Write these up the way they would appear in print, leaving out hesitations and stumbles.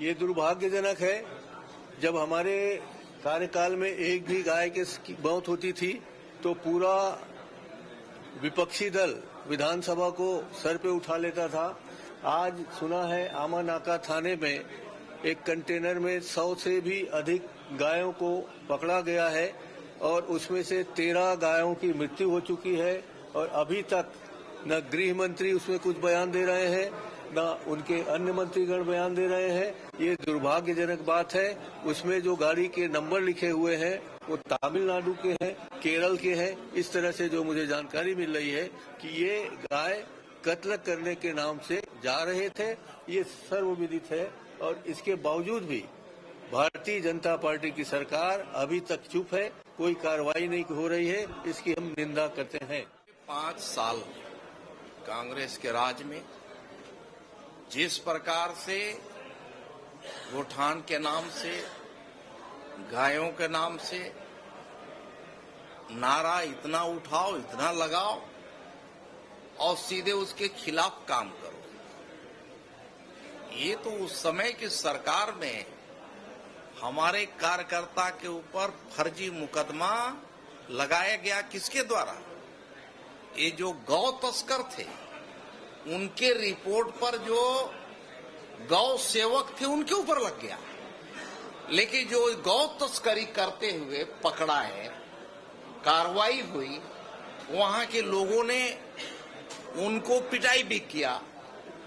ये दुर्भाग्यजनक है। जब हमारे कार्यकाल में एक भी गाय की मौत होती थी तो पूरा विपक्षी दल विधानसभा को सर पे उठा लेता था। आज सुना है आमा नाका थाने में एक कंटेनर में 100 से भी अधिक गायों को पकड़ा गया है और उसमें से 13 गायों की मृत्यु हो चुकी है और अभी तक न गृह मंत्री उसमें कुछ बयान दे रहे हैं, न उनके अन्य मंत्रीगण बयान दे रहे हैं। ये दुर्भाग्यजनक बात है। उसमें जो गाड़ी के नंबर लिखे हुए हैं वो तमिलनाडु के हैं, केरल के हैं। इस तरह से जो मुझे जानकारी मिल रही है कि ये गाय कत्ल करने के नाम से जा रहे थे, ये सर्वविदित है। और इसके बावजूद भी भारतीय जनता पार्टी की सरकार अभी तक चुप है, कोई कार्रवाई नहीं हो रही है। इसकी हम निंदा करते हैं। 5 साल कांग्रेस के राज में जिस प्रकार से गोठान के नाम से, गायों के नाम से नारा इतना उठाओ, इतना लगाओ और सीधे उसके खिलाफ काम करो, ये तो उस समय की सरकार में हमारे कार्यकर्ता के ऊपर फर्जी मुकदमा लगाया गया। किसके द्वारा? ये जो गौ तस्कर थे उनके रिपोर्ट पर जो गौ सेवक थे उनके ऊपर लग गया, लेकिन जो गौ तस्करी करते हुए पकड़ा है, कार्रवाई हुई, वहां के लोगों ने उनको पिटाई भी किया,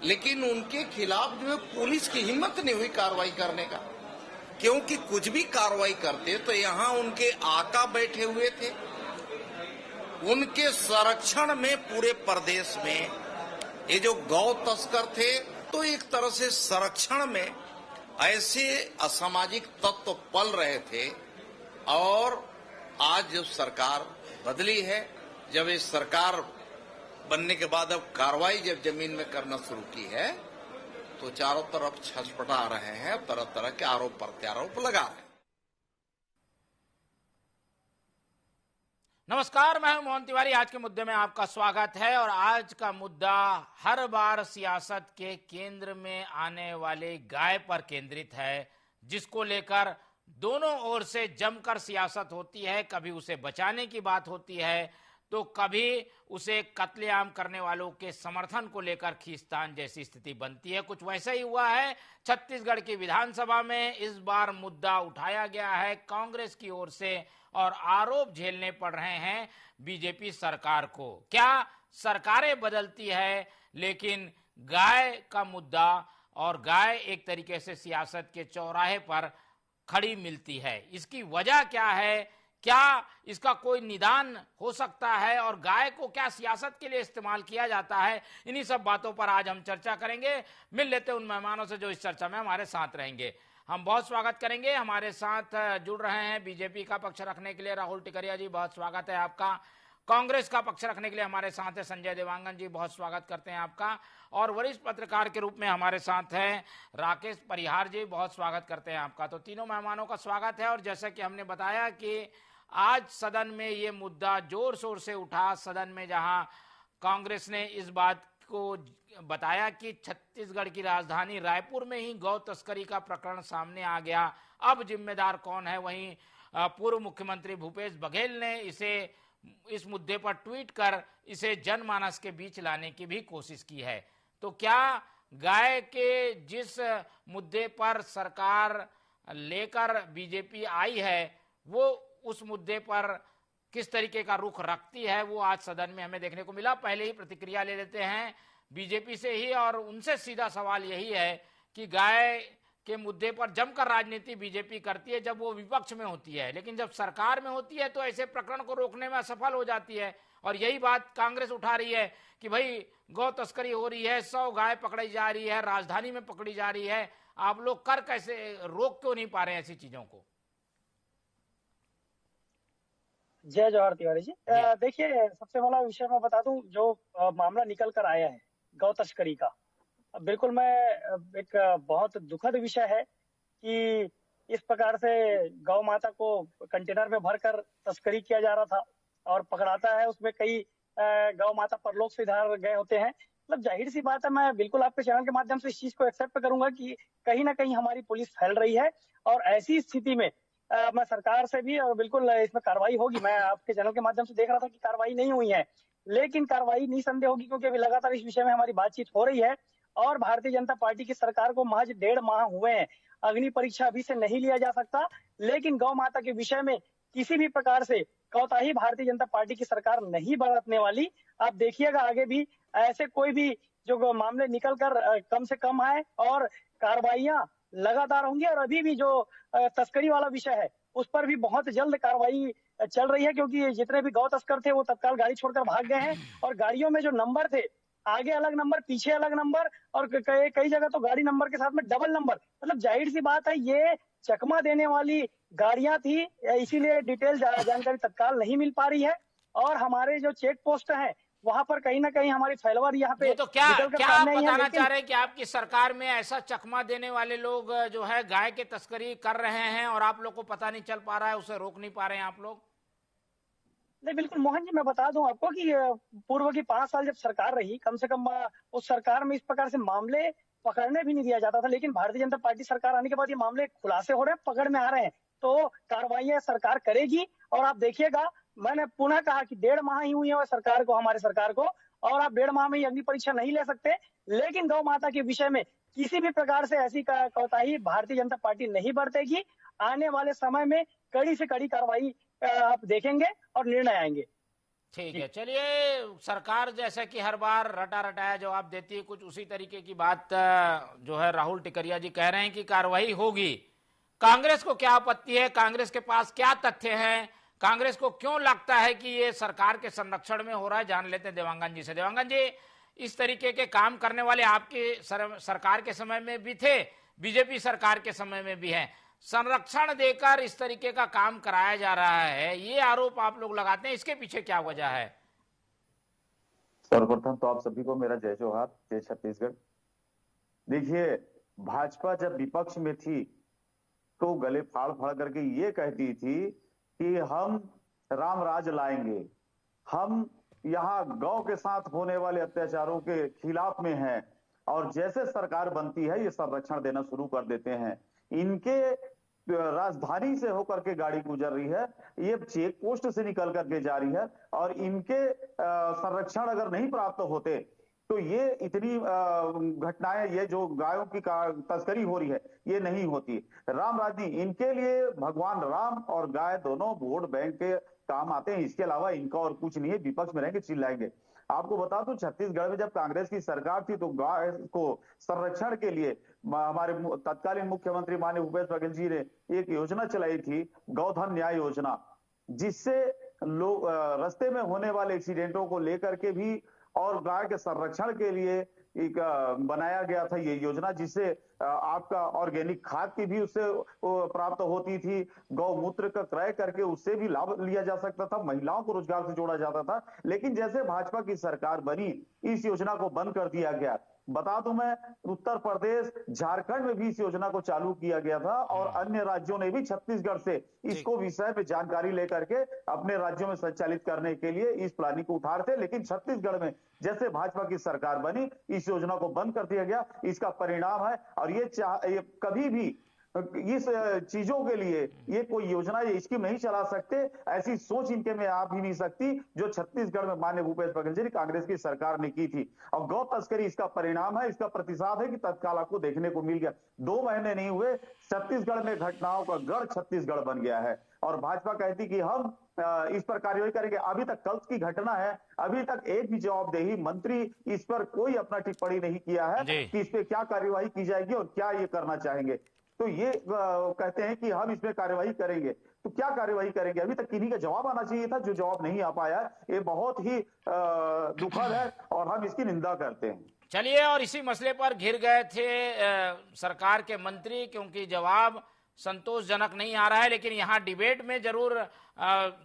लेकिन उनके खिलाफ जो है पुलिस की हिम्मत नहीं हुई कार्रवाई करने का। क्योंकि कुछ भी कार्रवाई करते तो यहां उनके आका बैठे हुए थे, उनके संरक्षण में पूरे प्रदेश में ये जो गौ तस्कर थे, तो एक तरह से संरक्षण में ऐसे असामाजिक तत्व पल रहे थे। और आज जब सरकार बदली है, जब इस सरकार बनने के बाद अब कार्रवाई जब जमीन में करना शुरू की है, तो चारों तरफ छटपटा रहे हैं, तरह तरह के आरोप प्रत्यारोप लगा रहे हैं। नमस्कार, मैं हूं मोहन तिवारी। आज के मुद्दे में आपका स्वागत है। और आज का मुद्दा हर बार सियासत के केंद्र में आने वाले गाय पर केंद्रित है, जिसको लेकर दोनों ओर से जमकर सियासत होती है। कभी उसे बचाने की बात होती है तो कभी उसे कत्लेआम करने वालों के समर्थन को लेकर खींचतान जैसी स्थिति बनती है। कुछ वैसा ही हुआ है छत्तीसगढ़ की विधानसभा में। इस बार मुद्दा उठाया गया है कांग्रेस की ओर से और आरोप झेलने पड़ रहे हैं बीजेपी सरकार को। क्या सरकारें बदलती है, लेकिन गाय का मुद्दा और गाय एक तरीके से सियासत के चौराहे पर खड़ी मिलती है। इसकी वजह क्या है? क्या इसका कोई निदान हो सकता है? और गाय को क्या सियासत के लिए इस्तेमाल किया जाता है? इन्हीं सब बातों पर आज हम चर्चा करेंगे। मिल लेते उन मेहमानों से जो इस चर्चा में हमारे साथ रहेंगे। हम बहुत स्वागत करेंगे। हमारे साथ जुड़ रहे हैं बीजेपी का पक्ष रखने के लिए राहुल टिकरिया जी, बहुत स्वागत है आपका। कांग्रेस का पक्ष रखने के लिए हमारे साथ है संजय देवांगन जी, बहुत स्वागत करते हैं आपका। और वरिष्ठ पत्रकार के रूप में हमारे साथ हैं राकेश परिहार जी, बहुत स्वागत करते हैं आपका। तो तीनों मेहमानों का स्वागत है। और जैसा कि हमने बताया कि आज सदन में ये मुद्दा जोर शोर से उठा, सदन में जहां कांग्रेस ने इस बात को बताया कि छत्तीसगढ़ की राजधानी रायपुर में ही गौ तस्करी का प्रकरण सामने आ गया, अब जिम्मेदार कौन है। वहीं पूर्व मुख्यमंत्री भूपेश बघेल ने इस मुद्दे पर ट्वीट कर इसे जनमानस के बीच लाने की भी कोशिश की है। तो क्या गाय के जिस मुद्दे पर सरकार लेकर बीजेपी आई है, वो उस मुद्दे पर किस तरीके का रुख रखती है, वो आज सदन में हमें देखने को मिला। पहले ही प्रतिक्रिया ले लेते हैं बीजेपी से ही, और उनसे सीधा सवाल यही है कि गाय के मुद्दे पर जमकर राजनीति बीजेपी करती है जब वो विपक्ष में होती है, लेकिन जब सरकार में होती है तो ऐसे प्रकरण को रोकने में असफल हो जाती है। और यही बात कांग्रेस उठा रही है कि भाई गौ तस्करी हो रही है, 100 गाय पकड़ी जा रही है, राजधानी में पकड़ी जा रही है, आप लोग कैसे रोक क्यों नहीं पा रहे हैं ऐसी चीजों को? जय जवाहर तिवारी जी। देखिए, सबसे पहला विषय मैं बता दूं, जो मामला निकल कर आया है गौ तस्करी का, बिल्कुल मैं एक बहुत दुखद विषय है कि इस प्रकार से गौ माता को कंटेनर में भरकर तस्करी किया जा रहा था और पकड़ाता है। उसमें कई गौ माता परलोक से इधर गए होते हैं, मतलब जाहिर सी बात है, मैं बिल्कुल आपके चैनल के माध्यम से इस चीज को एक्सेप्ट करूंगा कि कहीं ना कहीं हमारी पुलिस फैल रही है, और ऐसी स्थिति में मैं सरकार से भी और बिल्कुल इसमें कार्रवाई होगी। मैं आपके चैनल के माध्यम से देख रहा था कि कार्रवाई नहीं हुई है, लेकिन कार्रवाई निसंदेह होगी, क्योंकि अभी लगातार इस विषय में हमारी बातचीत हो रही है। और भारतीय जनता पार्टी की सरकार को महज 1.5 माह हुए हैं, अग्नि परीक्षा अभी से नहीं लिया जा सकता, लेकिन गौ माता के विषय में किसी भी प्रकार से कोताही भारतीय जनता पार्टी की सरकार नहीं बरतने वाली। आप देखिएगा आगे भी ऐसे कोई भी जो मामले निकल कर कम से कम आए, और कार्रवाइयां लगातार होंगी। और अभी भी जो तस्करी वाला विषय है उस पर भी बहुत जल्द कार्रवाई चल रही है, क्योंकि जितने भी गौ तस्कर थे वो तत्काल गाड़ी छोड़कर भाग गए हैं, और गाड़ियों में जो नंबर थे, आगे अलग नंबर पीछे अलग नंबर, और कई जगह तो गाड़ी नंबर के साथ में डबल नंबर। मतलब जाहिर सी बात है ये चकमा देने वाली गाड़ियां थी, इसीलिए डिटेल जानकारी तत्काल नहीं मिल पा रही है। और हमारे जो चेक पोस्ट है वहां पर कहीं ना कहीं हमारी फैलवर यहाँ पे ये तो क्या निकल कर क्या आप सामने आई है। बताना लेकिन चाह रहे हैं कि आपकी सरकार में ऐसा चकमा देने वाले लोग जो है गाय के तस्करी कर रहे हैं और आप लोग को पता नहीं चल पा रहा है, उसे रोक नहीं पा रहे हैं आप लोग? नहीं, बिल्कुल मोहन जी, मैं बता दूं आपको कि पूर्व की 5 साल जब सरकार रही, कम से कम उस सरकार में इस प्रकार से मामले पकड़ने भी नहीं दिया जाता था। लेकिन भारतीय जनता पार्टी सरकार आने के बाद ये मामले खुलासे हो रहे हैं, पकड़ में आ रहे हैं, तो कार्रवाई सरकार करेगी। और आप देखिएगा, मैंने पुनः कहा कि 1.5 माह ही हुई है सरकार को, हमारे सरकार को, और आप 1.5 माह में ही अग्नि परीक्षा नहीं ले सकते। लेकिन गौ माता के विषय में किसी भी प्रकार से ऐसी कोताही भारतीय जनता पार्टी नहीं बरतेगी। आने वाले समय में कड़ी से कड़ी कार्रवाई आप देखेंगे और निर्णय आएंगे। ठीक है, चलिए, सरकार जैसे कि हर बार रटा रटाया जवाब देती है, कुछ उसी तरीके की बात जो है राहुल टिकरिया जी कह रहे हैं कि कार्रवाई होगी। कांग्रेस को क्या आपत्ति है? कांग्रेस के पास क्या तथ्य हैं? कांग्रेस को क्यों लगता है कि ये सरकार के संरक्षण में हो रहा है? जान लेते हैं देवांगन जी से। देवांगन जी, इस तरीके के काम करने वाले आपके सरकार के समय में भी थे, बीजेपी सरकार के समय में भी हैं। संरक्षण देकर इस तरीके का काम कराया जा रहा है, ये आरोप आप लोग लगाते हैं, इसके पीछे क्या वजह है? सर्वप्रथम तो आप सभी को मेरा जय जोहार, जय छत्तीसगढ़। देखिए, भाजपा जब विपक्ष में थी तो गले फाड़ फाड़ करके ये कहती थी कि हम राम राज लाएंगे, हम यहाँ गौ के साथ होने वाले अत्याचारों के खिलाफ में हैं, और जैसे सरकार बनती है ये संरक्षण देना शुरू कर देते हैं। इनके राजधानी से होकर के गाड़ी गुजर रही है, ये चेक पोस्ट से निकल करके जा रही है, और इनके संरक्षण अगर नहीं प्राप्त होते तो ये इतनी घटनाएं, ये जो गायों की तस्करी हो रही है, ये नहीं होती। राम राज्य, इनके लिए भगवान राम और गाय दोनों वोट बैंक के काम आते हैं, इसके अलावा इनका और कुछ नहीं है। विपक्ष में रहेंगे, चिल्लाएंगे। आपको बता दूं, छत्तीसगढ़ में जब कांग्रेस की सरकार थी तो गाय को संरक्षण के लिए हमारे तत्कालीन मुख्यमंत्री माननीय भूपेश बघेल जी ने एक योजना चलाई थी, गौधन न्याय योजना, जिससे लोग रास्ते में होने वाले एक्सीडेंटों को लेकर के भी और गाय के संरक्षण के लिए एक बनाया गया था ये योजना, जिससे आपका ऑर्गेनिक खाद की भी उससे प्राप्त होती थी, गौमूत्र का क्रय करके उससे भी लाभ लिया जा सकता था, महिलाओं को रोजगार से जोड़ा जाता था। लेकिन जैसे भाजपा की सरकार बनी, इस योजना को बंद कर दिया गया। बता दूं मैं, उत्तर प्रदेश, झारखंड में भी इस योजना को चालू किया गया था, और अन्य राज्यों ने भी छत्तीसगढ़ से इसको विषय में जानकारी लेकर के अपने राज्यों में संचालित करने के लिए इस प्लानिंग को उठा रहे थे। लेकिन छत्तीसगढ़ में जैसे भाजपा की सरकार बनी, इस योजना को बंद कर दिया गया। इसका परिणाम है, और ये कभी भी इस चीजों के लिए ये कोई योजना ये स्कीम नहीं चला सकते, ऐसी सोच इनके में आ भी नहीं सकती जो छत्तीसगढ़ में माननीय भूपेश बघेल जी कांग्रेस की सरकार ने की थी। और गौ तस्करी इसका परिणाम है, इसका प्रतिसाद है कि तत्काल आपको देखने को मिल गया। 2 महीने नहीं हुए, छत्तीसगढ़ में घटनाओं का गढ़ छत्तीसगढ़ बन गया है, और भाजपा कहती कि हम इस पर कार्रवाई करेंगे। अभी तक कल की घटना है, अभी तक एक भी जवाबदेही मंत्री इस पर कोई अपना टिप्पणी नहीं किया है कि इस पे क्या कार्रवाई की जाएगी और क्या ये करना चाहेंगे। तो ये कहते हैं कि हम इसमें कार्यवाही करेंगे, तो क्या कार्यवाही करेंगे? अभी तक किन्हीं का जवाब आना चाहिए था, जो जवाब नहीं आ पाया। ये बहुत ही दुखद है और हम इसकी निंदा करते हैं। चलिए, और इसी मसले पर घिर गए थे सरकार के मंत्री, क्योंकि जवाब संतोषजनक नहीं आ रहा है। लेकिन यहाँ डिबेट में जरूर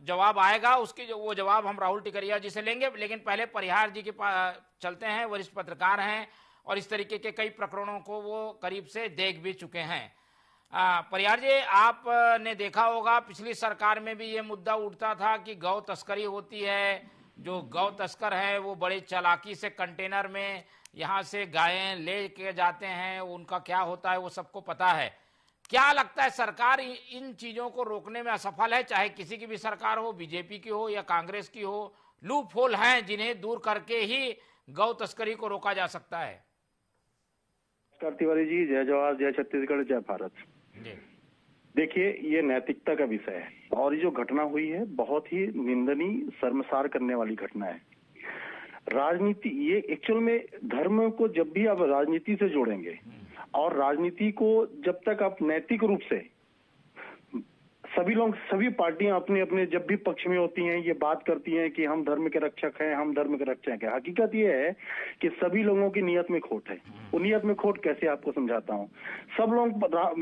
जवाब आएगा, उसकी वो जवाब हम राहुल टिकरिया जी से लेंगे। लेकिन पहले परिहार जी के पास चलते हैं, वरिष्ठ पत्रकार हैं और इस तरीके के कई प्रकरणों को वो करीब से देख भी चुके हैं। परिहार जी, आपने देखा होगा पिछली सरकार में भी ये मुद्दा उठता था कि गौ तस्करी होती है, जो गौ तस्कर है वो बड़ी चालाकी से कंटेनर में यहाँ से गायें ले के जाते हैं, उनका क्या होता है वो सबको पता है। क्या लगता है सरकार इन चीजों को रोकने में असफल है, चाहे किसी की भी सरकार हो, बीजेपी की हो या कांग्रेस की हो? लूप होल हैं जिन्हें दूर करके ही गौ तस्करी को रोका जा सकता है। तिवारी जी, जय जवाहर, जय छत्तीसगढ़, जय भारत। देखिए, ये नैतिकता का विषय है और ये जो घटना हुई है बहुत ही निंदनीय, शर्मसार करने वाली घटना है। राजनीति, ये एक्चुअल में धर्म को जब भी आप राजनीति से जोड़ेंगे और राजनीति को जब तक आप नैतिक रूप से, सभी लोग, सभी पार्टियां अपने अपने जब भी पक्ष में होती हैं ये बात करती हैं कि हम धर्म के रक्षक हैं, हम धर्म के रक्षक हैं। हकीकत ये है कि सभी लोगों की नियत में खोट है। वो नियत में खोट कैसे आपको समझाता हूं।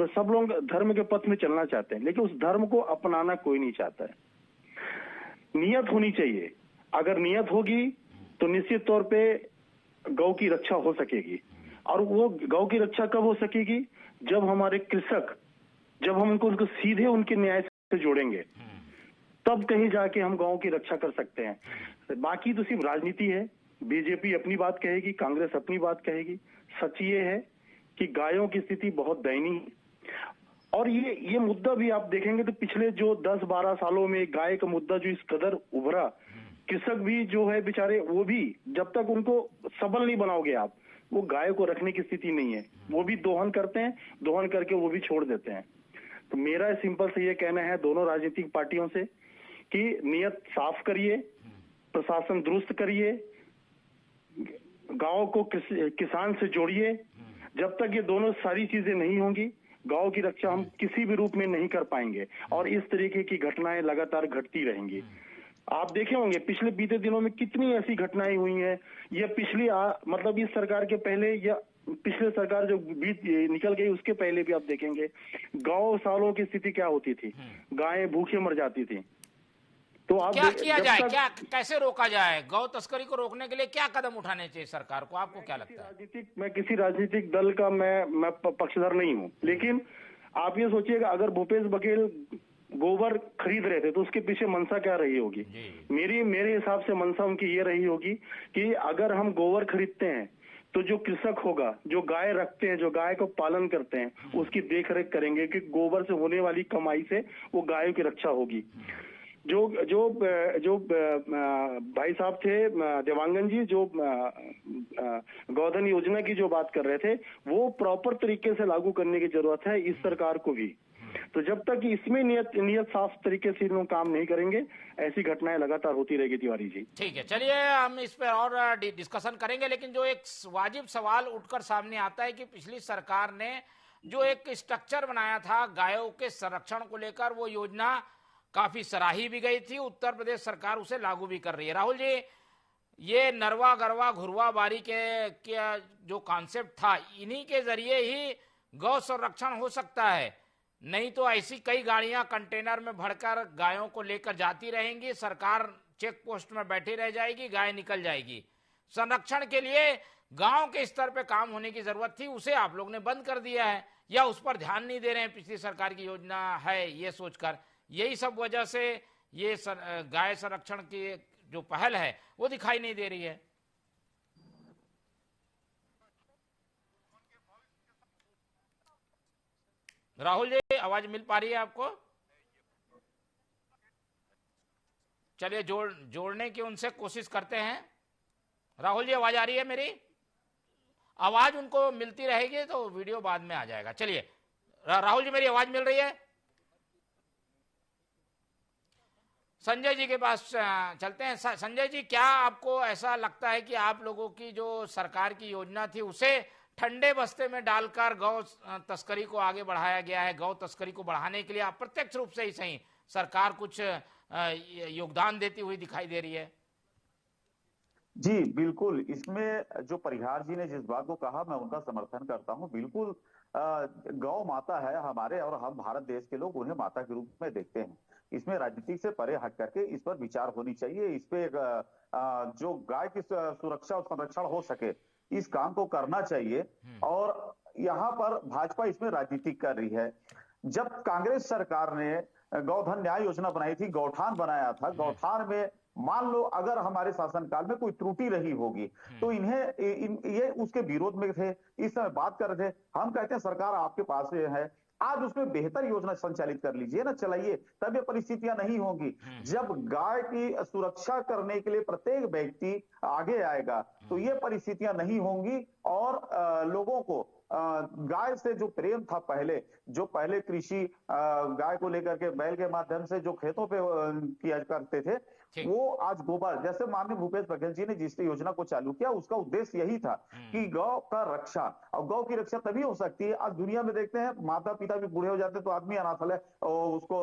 सब लोग धर्म के पथ में चलना चाहते हैं, लेकिन उस धर्म को अपनाना कोई नहीं चाहता है। नियत होनी चाहिए। अगर नियत होगी तो निश्चित तौर पे गौ की रक्षा हो सकेगी। और वो गौ की रक्षा कब हो सकेगी? जब हमारे कृषक, जब हम उनको सीधे उनके न्याय से जोड़ेंगे, तब कहीं जाके हम गांव की रक्षा कर सकते हैं। बाकी तो सिर्फ राजनीति है। बीजेपी अपनी बात कहेगी, कांग्रेस अपनी बात कहेगी। सच ये है कि गायों की स्थिति बहुत दयनीय। और ये मुद्दा भी आप देखेंगे तो पिछले जो 10-12 सालों में गाय का मुद्दा जो इस कदर उभरा, कृषक भी जो है बेचारे, वो भी जब तक उनको सबल नहीं बनाओगे आप, वो गाय को रखने की स्थिति नहीं है। वो भी दोहन करते हैं, दोहन करके वो भी छोड़ देते हैं। तो मेरा सिंपल से ये कहना है दोनों राजनीतिक पार्टियों से कि नियत साफ करिए, प्रशासन दुरुस्त करिए, गांव को किसान से जोड़िए। जब तक ये दोनों सारी चीजें नहीं होंगी, गांव की रक्षा हम किसी भी रूप में नहीं कर पाएंगे और इस तरीके की घटनाएं लगातार घटती रहेंगी। आप देखे होंगे पिछले बीते दिनों में कितनी ऐसी घटनाएं हुई हैं। ये पिछली मतलब इस सरकार के पहले या पिछले सरकार जो बीत निकल गई उसके पहले भी आप देखेंगे गौशालाओं की स्थिति क्या होती थी। गायें भूखे मर जाती थी। तो आप क्या किया जाए, क्या कैसे रोका जाए? गौ तस्करी को रोकने के लिए क्या कदम उठाने चाहिए सरकार को, आपको क्या लगता है? मैं किसी राजनीतिक दल का मैं पक्षधर नहीं हूँ, लेकिन आप ये सोचिएगा अगर भूपेश बघेल गोबर खरीद रहे थे तो उसके पीछे मंशा क्या रही होगी? मेरे हिसाब से मंशा उनकी ये रही होगी कि अगर हम गोबर खरीदते हैं तो जो कृषक होगा, जो गाय रखते हैं, जो गाय को पालन करते हैं, उसकी देखरेख करेंगे कि गोबर से होने वाली कमाई से वो गायों की रक्षा होगी। जो भाई साहब थे देवांगन जी, जो गोधन योजना की जो बात कर रहे थे, वो प्रॉपर तरीके से लागू करने की जरूरत है इस सरकार को भी। तो जब तक इसमें नियत साफ तरीके से लोग काम नहीं करेंगे, ऐसी घटनाएं लगातार होती रहेगी। तिवारी जी, ठीक है, चलिए हम इस पर और डिस्कशन करेंगे, लेकिन जो एक वाजिब सवाल उठकर सामने आता है कि पिछली सरकार ने जो एक स्ट्रक्चर बनाया था गायों के संरक्षण को लेकर, वो योजना काफी सराही भी गई थी। उत्तर प्रदेश सरकार उसे लागू भी कर रही है। राहुल जी, ये नरवा गरवा घुरवा बारी के जो कॉन्सेप्ट था, इन्हीं के जरिए ही गौ संरक्षण हो सकता है। नहीं तो ऐसी कई गाड़ियां कंटेनर में भरकर गायों को लेकर जाती रहेंगी, सरकार चेक पोस्ट में बैठी रह जाएगी, गाय निकल जाएगी। संरक्षण के लिए गांव के स्तर पे काम होने की जरूरत थी, उसे आप लोग ने बंद कर दिया है या उस पर ध्यान नहीं दे रहे हैं। पिछली सरकार की योजना है ये सोचकर, यही सब वजह से ये गाय संरक्षण की जो पहल है वो दिखाई नहीं दे रही है। राहुल जी, आवाज मिल पा रही है आपको? चलिए जोड़ने की उनसे कोशिश करते हैं। राहुल जी, आवाज आ रही है मेरी? आवाज उनको मिलती रहेगी तो वीडियो बाद में आ जाएगा। चलिए राहुल जी, मेरी आवाज मिल रही है? संजय जी के पास चलते हैं। संजय जी, क्या आपको ऐसा लगता है कि आप लोगों की जो सरकार की योजना थी उसे ठंडे बस्ते में डालकर गौ तस्करी को आगे बढ़ाया गया है? गौ तस्करी को बढ़ाने के लिए अप्रत्यक्ष रूप से ही सही सरकार कुछ योगदान देती हुई दिखाई दे रही है? जी बिल्कुल, इसमें जो परिहार जी ने जिस बात को कहा मैं उनका समर्थन करता हूं। बिल्कुल, गौ माता है हमारे और हम भारत देश के लोग उन्हें माता के रूप में देखते हैं। इसमें राजनीति से परे हट करके इस पर विचार होनी चाहिए। इस पे जो गाय की सुरक्षा और संरक्षण हो सके, इस काम को करना चाहिए। और यहाँ पर भाजपा इसमें राजनीति कर रही है। जब कांग्रेस सरकार ने गौधन न्याय योजना बनाई थी, गौठान बनाया था, गौठान में मान लो अगर हमारे शासनकाल में कोई त्रुटि रही होगी तो ये उसके विरोध में थे, इस समय बात कर रहे थे। हम कहते हैं सरकार आपके पास है, आज उसमें बेहतर योजना संचालित कर लीजिए ना, चलाइए, तब ये परिस्थितियां नहीं होंगी। जब गाय की सुरक्षा करने के लिए प्रत्येक व्यक्ति आगे आएगा तो ये परिस्थितियां नहीं होंगी और लोगों को गाय से जो प्रेम था जो पहले कृषि गाय को लेकर के बैल के माध्यम से जो खेतों पे किया करते थे, वो आज गोबर, जैसे माननीय भूपेश बघेल जी ने जिस योजना को चालू किया उसका उद्देश्य यही था कि गौ का रक्षा, और गौ की रक्षा तभी हो सकती है। आज दुनिया में देखते हैं माता पिता भी बूढ़े हो जाते हैं तो आदमी अनाथालय और उसको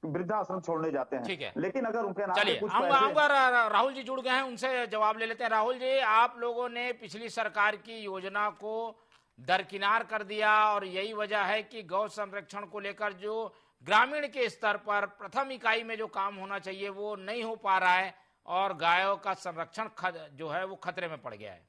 वृद्धाश्रम छोड़ने जाते हैं, लेकिन अगर उनके नाम पे कुछ राहुल जी जुड़ गए हैं, उनसे जवाब ले लेते हैं। राहुल जी, आप लोगों ने पिछली सरकार की योजना को दरकिनार कर दिया और यही वजह है कि गौ संरक्षण को लेकर जो ग्रामीण के स्तर पर प्रथम इकाई में जो काम होना चाहिए वो नहीं हो पा रहा है और गायों का संरक्षण जो है वो खतरे में पड़ गया है।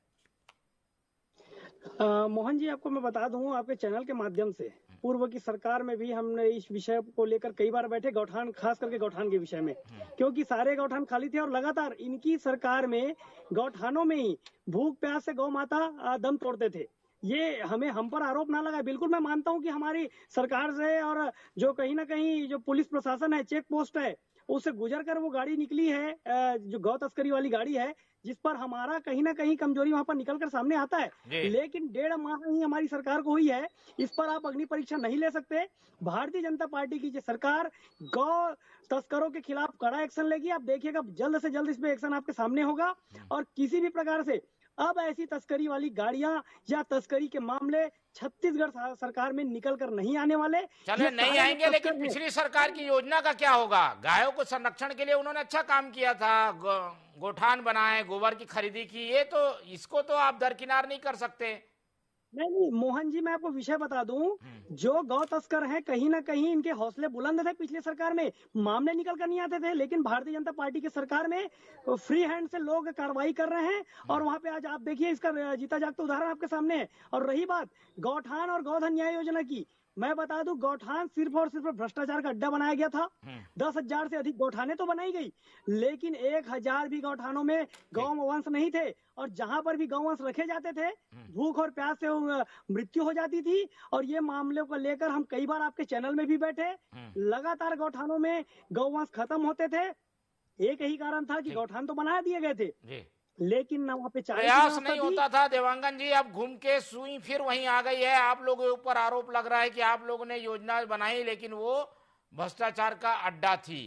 मोहन जी, आपको मैं बता दूं, आपके चैनल के माध्यम से पूर्व की सरकार में भी हमने इस विषय को लेकर कई बार बैठे, गौठान, खास करके गौठान के विषय में, क्योंकि सारे गौठान खाली थे और लगातार इनकी सरकार में गौठानों में ही भूख प्यास से गौ माता दम तोड़ते थे। ये हम पर आरोप ना लगा, बिल्कुल मैं मानता हूं कि हमारी सरकार से और जो कहीं ना कहीं जो पुलिस प्रशासन है, चेक पोस्ट है, उससे गुजर कर वो गाड़ी निकली है, जो गौ तस्करी वाली गाड़ी है, जिस पर हमारा कहीं ना कहीं कमजोरी वहां पर निकल कर सामने आता है। लेकिन 1.5 माह ही हमारी सरकार को हुई है, इस पर आप अग्नि परीक्षा नहीं ले सकते। भारतीय जनता पार्टी की सरकार गौ तस्करों के खिलाफ कड़ा एक्शन लेगी। आप देखिएगा जल्द से जल्द इस पे एक्शन आपके सामने होगा और किसी भी प्रकार से अब ऐसी तस्करी वाली गाड़ियां या तस्करी के मामले छत्तीसगढ़ सरकार में निकल कर नहीं आने वाले। चले नहीं आएंगे, लेकिन पिछली सरकार की योजना का क्या होगा? गायों को संरक्षण के लिए उन्होंने अच्छा काम किया था, गोठान बनाए, गोबर की खरीदी की, ये तो इसको तो आप दरकिनार नहीं कर सकते। नहीं मोहन जी, मैं आपको विषय बता दूं, जो गौ तस्कर हैं कहीं ना कहीं इनके हौसले बुलंद थे। पिछली सरकार में मामले निकल कर नहीं आते थे, लेकिन भारतीय जनता पार्टी की सरकार में फ्री हैंड से लोग कार्रवाई कर रहे हैं और वहां पे आज आप देखिए इसका जीता जागता उदाहरण आपके सामने है। और रही बात गौठान और गौधन न्याय योजना की, मैं बता दूं, गौठान सिर्फ और सिर्फ भ्रष्टाचार का अड्डा बनाया गया था। 10,000 से अधिक गौठाने तो बनाई गई, लेकिन 1,000 भी गौठानों में गौवंश नहीं थे और जहां पर भी गौवंश रखे जाते थे भूख और प्यास से मृत्यु हो जाती थी। और ये मामले को लेकर हम कई बार आपके चैनल में भी बैठे, लगातार गौठानों में गौवंश खत्म होते थे। एक ही कारण था कि गौठान तो बना दिए गए थे, लेकिन ना वहाँ पे प्रयास नहीं होता था। देवांगन जी, अब घूम के सुई फिर वहीं आ गई है। आप लोगों के ऊपर आरोप लग रहा है कि आप लोगों ने योजना बनाई लेकिन वो भ्रष्टाचार का अड्डा थी।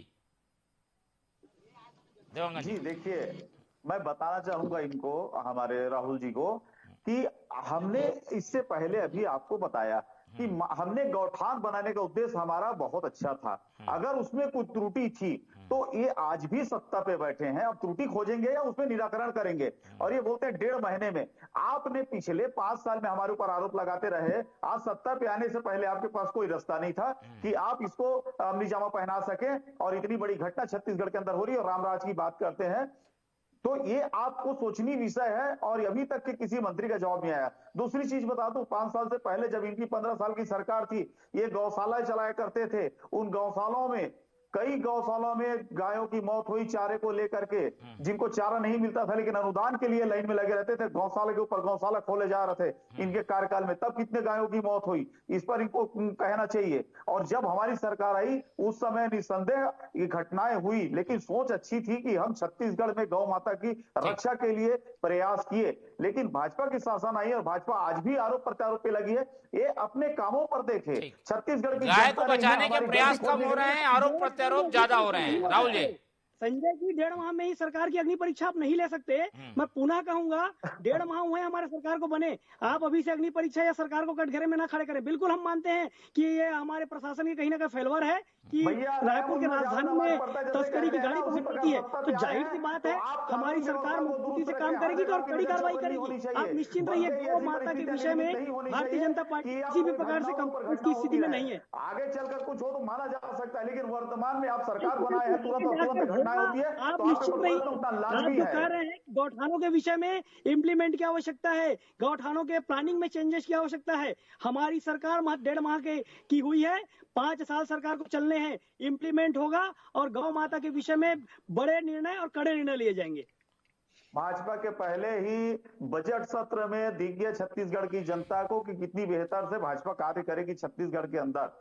देवांगन जी, देखिए, मैं बताना चाहूंगा इनको, हमारे राहुल जी को, कि हमने इससे पहले अभी आपको बताया कि हमने गौठान बनाने का उद्देश्य हमारा बहुत अच्छा था। अगर उसमें कोई त्रुटि थी तो ये आज भी सत्ता पे बैठे हैं, अब त्रुटि खोजेंगे या उसमें निराकरण करेंगे। और ये बोलते हैं 1.5 महीने में। आपने पिछले 5 साल में हमारे ऊपर आरोप लगाते रहे, आज सत्ता पे आने से पहले आपके पास कोई रास्ता नहीं था कि आप इसको अमली जामा पहना सके। और इतनी बड़ी घटना छत्तीसगढ़ के अंदर हो रही है और रामराज की बात करते हैं, तो ये आपको सोचनीय विषय है और अभी तक के किसी मंत्री का जवाब नहीं आया। दूसरी चीज बता दूं, 5 साल से पहले जब इनकी 15 साल की सरकार थी, ये गौशालाएं चलाया करते थे। उन गौशालाओं में, कई गौशालाओं में गायों की मौत हुई चारे को लेकर के, जिनको चारा नहीं मिलता था लेकिन अनुदान के लिए लाइन में लगे रहते थे। गौशाला के ऊपर गौशाला खोले जा रहे थे इनके कार्यकाल में, तब कितने गायों की मौत हुई, इस पर इनको कहना चाहिए। और जब हमारी सरकार आई उस समय निस्संदेह ये घटनाएं हुई, लेकिन सोच अच्छी थी कि हम छत्तीसगढ़ में गौ माता की रक्षा के लिए प्रयास किए। लेकिन भाजपा की शासन आई और भाजपा आज भी आरोप प्रत्यारोप पे लगी है। ये अपने कामों पर देखे, छत्तीसगढ़ की गाय को बचाने के प्रयास कम हो रहे हैं, आरोप प्रत्यारोप ज्यादा हो रहे हैं। राहुल जी, संजय जी, 1.5 माह में ही सरकार की अग्नि परीक्षा आप नहीं ले सकते। मैं पुनः कहूंगा, 1.5 माह हुए हमारे सरकार को बने, आप अभी से अग्नि परीक्षा या सरकार को कटघरे में ना खड़े करें। बिल्कुल हम मानते हैं कि ये हमारे प्रशासन की कहीं ना कहीं फेलवर है कि रायपुर के राजधानी में तस्करी की गाड़ी पहुंच जाती है। तो जाहिर सी बात है हमारी सरकार मजबूती से काम करेगी तो और कड़ी कार्रवाई करेगी। आप निश्चिंत रहिए, गौ माता के विषय में भारतीय जनता पार्टी किसी भी प्रकार से कंप्रोमाइज की स्थिति में नहीं है। आगे चलकर कुछ हो तो माना जा सकता है, लेकिन वर्तमान में आप सरकार बनाए हैं, तुरंत घटनाएं होती है आप तो आपके निश्चित ऊपर नहीं, प्रश्न उठना आप लाजमी जो है। कह रहे हैं कि गौठानों के विषय में इम्प्लीमेंट की आवश्यकता है, गौठानों के प्लानिंग में चेंजेस की आवश्यकता है। हमारी सरकार 1.5 माह की हुई है, 5 साल सरकार को चलने हैं, इम्प्लीमेंट होगा और गौ माता के विषय में बड़े निर्णय और कड़े निर्णय लिए जाएंगे। भाजपा के पहले ही बजट सत्र में दिख गया छत्तीसगढ़ की जनता को कि कितनी बेहतर से भाजपा कार्य करेगी छत्तीसगढ़ के अंदर।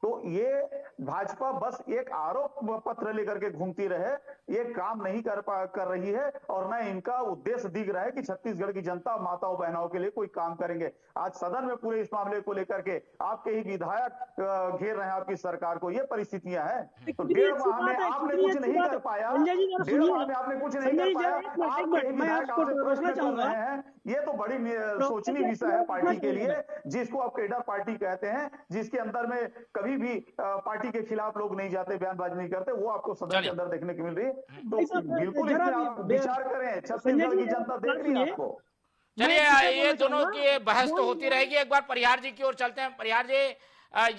तो ये भाजपा बस एक आरोप पत्र लेकर के घूमती रहे, ये काम नहीं कर रही है और न इनका उद्देश्य दिख रहा है कि छत्तीसगढ़ की जनता माताओं बहनों के लिए कोई काम करेंगे। आज सदन में पूरे इस मामले को लेकर के आपके ही विधायक घेर रहे हैं आपकी सरकार को, ये परिस्थितियां हैं। तो 1.5 माह में आपने कुछ नहीं कर पाया, 1.5 माह में आपने कुछ नहीं कर पाया, आपके ही विधायक आपसे प्रश्न कर रहे हैं। ये तो बड़ी सोचनीय विषय है पार्टी के लिए, जिसको आप कैडर पार्टी कहते हैं, जिसके अंदर में कभी भी पार्टी के खिलाफ लोग नहीं जाते, बयानबाजी नहीं करते, वो आपको सदन के अंदर देखने को मिल रही है। तो बिल्कुल इसमें आप विचार करें, छत्तीसगढ़ की जनता देख रही है आपको। चलिए, ये दोनों की बहस तो होती रहेगी। एक बार परिहार जी की ओर चलते हैं। परिहार जी,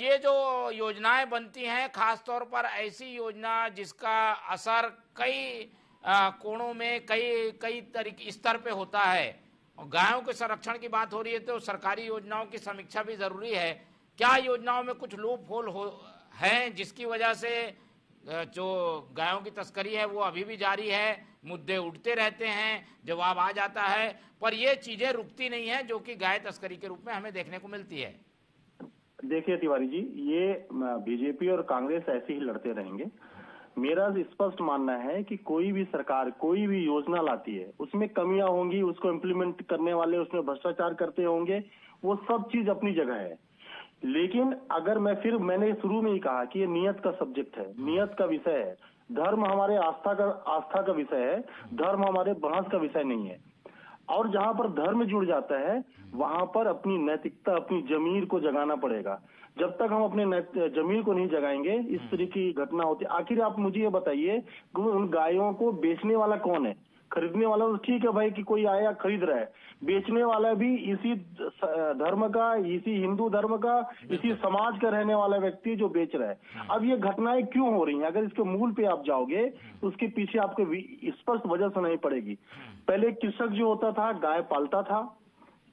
ये जो योजनाएं बनती हैं, खासतौर पर ऐसी योजना जिसका असर कई कोणों में कई तरीके स्तर पे होता है, और गायों के संरक्षण की बात हो रही है तो सरकारी योजनाओं की समीक्षा भी जरूरी है। क्या योजनाओं में कुछ लूप होल हैं जिसकी वजह से जो गायों की तस्करी है वो अभी भी जारी है, मुद्दे उठते रहते हैं, जवाब आ जाता है, पर ये चीजें रुकती नहीं है जो कि गाय तस्करी के रूप में हमें देखने को मिलती है? देखिए तिवारी जी, ये बीजेपी और कांग्रेस ऐसे ही लड़ते रहेंगे। मेरा स्पष्ट मानना है कि कोई भी सरकार कोई भी योजना लाती है उसमें कमियां होंगी, उसको इम्प्लीमेंट करने वाले उसमें भ्रष्टाचार करते होंगे, वो सब चीज अपनी जगह है। लेकिन अगर मैंने शुरू में ही कहा कि ये नियत का सब्जेक्ट है, नियत का विषय है। धर्म हमारे आस्था का विषय है, धर्म हमारे बहस का विषय नहीं है। और जहां पर धर्म जुड़ जाता है वहां पर अपनी नैतिकता, अपनी जमीर को जगाना पड़ेगा। जब तक हम अपने जमीर को नहीं जगाएंगे, इस तरह की घटना होती है। आखिर आप मुझे ये बताइए कि उन गायों को बेचने वाला कौन है? खरीदने वाला तो ठीक है भाई कि कोई आया खरीद रहा है, बेचने वाला भी इसी धर्म का, इसी हिंदू धर्म का, इसी समाज का रहने वाला व्यक्ति जो बेच रहा है। अब ये घटनाएं क्यों हो रही हैं? अगर इसके मूल पे आप जाओगे तो उसके पीछे आपको स्पष्ट वजह सुनाई पड़ेगी। पहले कृषक जो होता था गाय पालता था,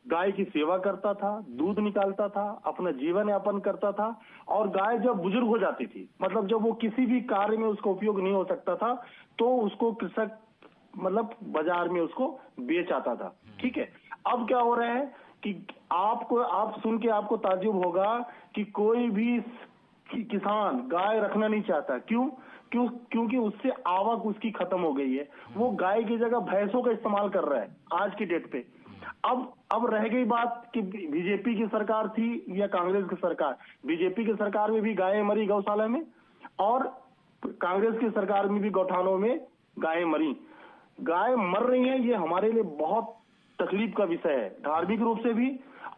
गाय की सेवा करता था, दूध निकालता था, अपना जीवन यापन करता था, और गाय जब बुजुर्ग हो जाती थी, मतलब जब वो किसी भी कार्य में उसका उपयोग नहीं हो सकता था, तो उसको कृषक मतलब बाजार में उसको बेच आता था। ठीक है, अब क्या हो रहा है कि आप सुन के आपको ताज्जुब होगा कि कोई भी किसान गाय रखना नहीं चाहता। क्योंकि उससे आवक उसकी खत्म हो गई है। वो गाय की जगह भैंसों का इस्तेमाल कर रहा है आज की डेट पे। अब रह गई बात कि बीजेपी की सरकार थी या कांग्रेस की सरकार। बीजेपी की सरकार में भी गायें मरी गौशाला में, और कांग्रेस की सरकार में भी गौठानों में गायें मरी। गाय मर रही है, ये हमारे लिए बहुत तकलीफ का विषय है, धार्मिक रूप से भी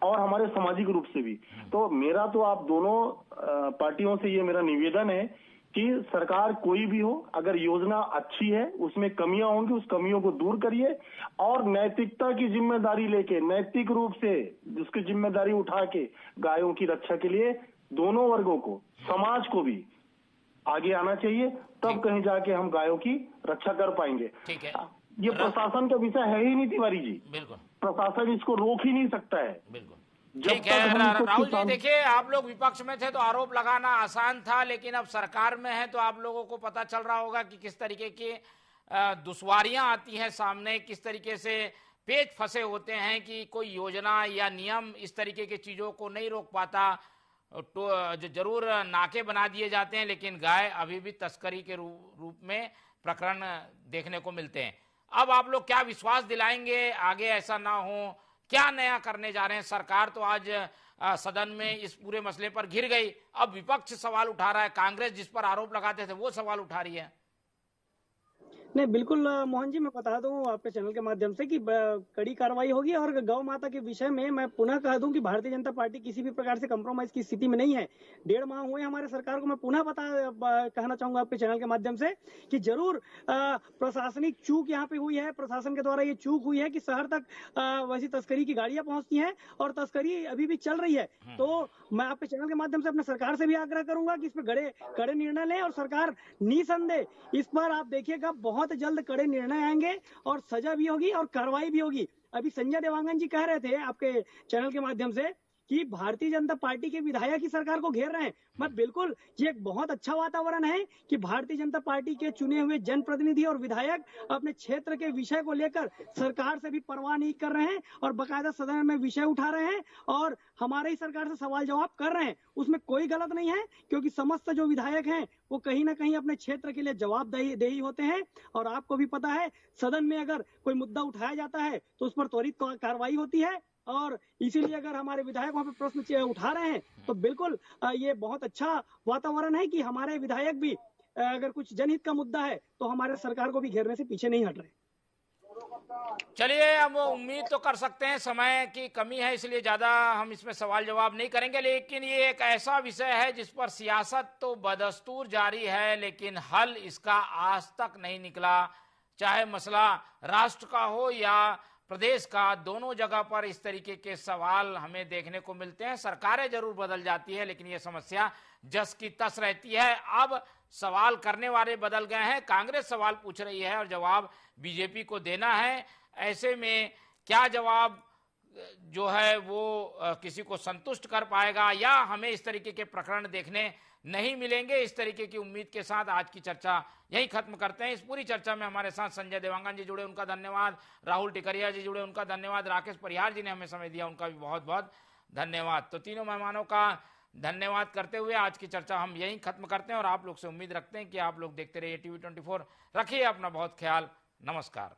और हमारे सामाजिक रूप से भी। तो मेरा तो आप दोनों पार्टियों से ये मेरा निवेदन है कि सरकार कोई भी हो, अगर योजना अच्छी है, उसमें कमियां होंगी, उस कमियों को दूर करिए और नैतिकता की जिम्मेदारी लेके, नैतिक रूप से उसकी जिम्मेदारी उठा के गायों की रक्षा के लिए दोनों वर्गों को, समाज को भी आगे आना चाहिए। तब कहीं जाके हम गायों की रक्षा कर पाएंगे। ठीक है, ये प्रशासन का विषय है ही नहीं तिवारी जी। बिल्कुल, प्रशासन इसको रोक ही नहीं सकता है। बिल्कुल। ठीक है राहुल जी, देखिए आप लोग विपक्ष में थे तो आरोप लगाना आसान था, लेकिन अब सरकार में है तो आप लोगों को पता चल रहा होगा कि किस तरीके की दुश्वारियां आती हैं सामने, किस तरीके से पेच फंसे होते हैं कि कोई योजना या नियम इस तरीके की चीजों को नहीं रोक पाता। तो जरूर नाके बना दिए जाते हैं, लेकिन गाय अभी भी तस्करी के रूप में प्रकरण देखने को मिलते हैं। अब आप लोग क्या विश्वास दिलाएंगे आगे ऐसा ना हो? क्या नया करने जा रहे हैं? सरकार तो आज सदन में इस पूरे मसले पर घिर गई, अब विपक्ष सवाल उठा रहा है, कांग्रेस जिस पर आरोप लगाते थे वो सवाल उठा रही है। नहीं, बिल्कुल मोहन जी, मैं बता दूं आपके चैनल के माध्यम से कि कड़ी कार्रवाई होगी। और गौ माता के विषय में मैं पुनः कह दूं कि भारतीय जनता पार्टी किसी भी प्रकार से कंप्रोमाइज की स्थिति में नहीं है। 1.5 माह हुए हमारे सरकार को। मैं पुनः कहना चाहूंगा आपके चैनल के माध्यम से कि जरूर प्रशासनिक चूक यहाँ पे हुई है, प्रशासन के द्वारा ये चूक हुई है कि शहर तक वैसी तस्करी की गाड़ियां पहुंचती हैं और तस्करी अभी भी चल रही है। तो मैं आपके चैनल के माध्यम से अपने सरकार से भी आग्रह करूंगा कि इस पर कड़े निर्णय लें, और सरकार निसंदेह इस पर आप देखिएगा बहुत जल्द कड़े निर्णय आएंगे और सजा भी होगी और कार्रवाई भी होगी। अभी संजय देवांगन जी कह रहे थे आपके चैनल के माध्यम से कि भारतीय जनता पार्टी के विधायक ही सरकार को घेर रहे हैं। मैं बिल्कुल, ये एक बहुत अच्छा वातावरण है कि भारतीय जनता पार्टी के चुने हुए जनप्रतिनिधि और विधायक अपने क्षेत्र के विषय को लेकर सरकार से भी परवाह नहीं कर रहे हैं और बाकायदा सदन में विषय उठा रहे हैं और हमारे ही सरकार से सवाल जवाब कर रहे हैं। उसमें कोई गलत नहीं है, क्योंकि समस्त जो विधायक हैं वो कहीं ना कहीं अपने क्षेत्र के लिए जवाबदेही होते हैं। और आपको भी पता है, सदन में अगर कोई मुद्दा उठाया जाता है तो उस पर त्वरित कार्रवाई होती है। और इसीलिए अगर हमारे विधायक वहां पे प्रश्न उठा रहे हैं तो बिल्कुल ये बहुत अच्छा वातावरण है कि हमारे विधायक भी अगर कुछ जनहित का मुद्दा है तो हमारे सरकार को भी घेरने से पीछे नहीं हट रहे। चलिए, अब उम्मीद तो कर सकते हैं, समय की कमी है इसलिए ज्यादा हम इसमें सवाल जवाब नहीं करेंगे, लेकिन ये एक ऐसा विषय है जिस पर सियासत तो बदस्तूर जारी है लेकिन हल इसका आज तक नहीं निकला। चाहे मसला राष्ट्र का हो या प्रदेश का, दोनों जगह पर इस तरीके के सवाल हमें देखने को मिलते हैं। सरकारें जरूर बदल जाती है लेकिन ये समस्या जस की तस रहती है। अब सवाल करने वाले बदल गए हैं, कांग्रेस सवाल पूछ रही है और जवाब बीजेपी को देना है। ऐसे में क्या जवाब जो है वो किसी को संतुष्ट कर पाएगा या हमें इस तरीके के प्रकरण देखने नहीं मिलेंगे, इस तरीके की उम्मीद के साथ आज की चर्चा यही खत्म करते हैं। इस पूरी चर्चा में हमारे साथ संजय देवांगन जी जुड़े, उनका धन्यवाद। राहुल टिकरिया जी जुड़े, उनका धन्यवाद। राकेश परिहार जी ने हमें समय दिया, उनका भी बहुत बहुत धन्यवाद। तो तीनों मेहमानों का धन्यवाद करते हुए आज की चर्चा हम यही खत्म करते हैं और आप लोग से उम्मीद रखते हैं कि आप लोग देखते रहिए TV24। रखिए अपना बहुत ख्याल। नमस्कार।